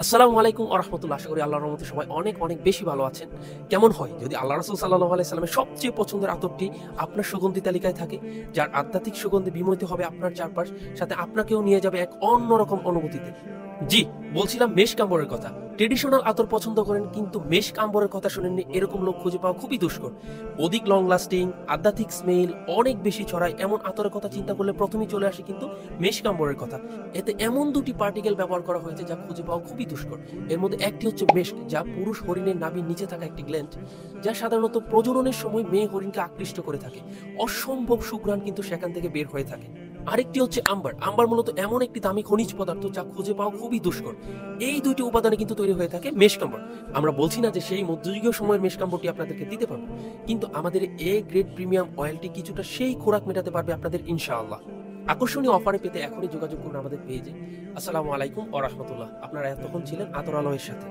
আসসালামু আলাইকুম ওয়া রাহমাতুল্লাহ। আশা করি আল্লাহর রহমতে সবাই অনেক অনেক বেশি ভালো আছেন। কেমন হয় যদি আল্লাহ রাসূল সাল্লাল্লাহু আলাইহি সাল্লামের সবচেয়ে পছন্দের আতরটি আপনার সুগন্ধি তালিকায় থাকে, যার আধ্যাত্মিক সুগন্ধে বিমোহিত হবে আপনার চারপাশ, সাথে আপনাকেও নিয়ে যাবে এক অন্যরকম অনুভূতিতে। জি, বলছিলাম মেশক আম্বরের কথা। ট্রেডিশনাল আতর পছন্দ করেন কিন্তু মেশক আম্বরের কথা শুনেননি এরকম লোক খুঁজে পাওয়া খুবই দুষ্কর। অধিক লং লাস্টিং, আধ্যাত্মিক স্মেল অনেক বেশি ছড়ায় এমন আতরের কথা চিন্তা করলে প্রথমেই চলে আসে কিন্তু মেশক আম্বরের কথা। এতে এমন দুটি পার্টিকেল ব্যবহার করা হয়েছে যা খুঁজে পাওয়া খুবই দুষ্কর। এর মধ্যে একটি হচ্ছে মেশক, যা পুরুষ হরিণের নাভির নিচে থাকা একটি গ্ল্যান্ড, যা সাধারণত প্রজননের সময় মেয়ে হরিণকে আকৃষ্ট করে থাকে। অসম্ভব সুঘ্রাণ কিন্তু সেখান থেকে বের হয়ে থাকে। আরেকটি হচ্ছে আম্বার। আম্বার মূলত এমন একটি দামি খনিজ পদার্থ যা খুঁজে পাওয়া খুবই দুষ্কর। এই দুইটি উপাদানে কিন্তু তৈরি হয়ে থাকে মেশক আম্বার। আমরা বলছি না যে সেই মধ্যযুগীয় সময়ের মেশক আম্বরটি আপনাদেরকে দিতে পারবো, কিন্তু আমাদের এ গ্রেড প্রিমিয়াম অয়েলটি কিছুটা সেই খোরাক মেটাতে পারবে আপনাদের ইনশাআল্লাহ। আকর্ষণীয় অফারে পেতে এখনই যোগাযোগ করুন আমাদের পেজে। আসসালামু আলাইকুম ওয়া রাহমাতুল্লাহ। আপনারা এতক্ষণ ছিলেন আতর আলয়ের সাথে।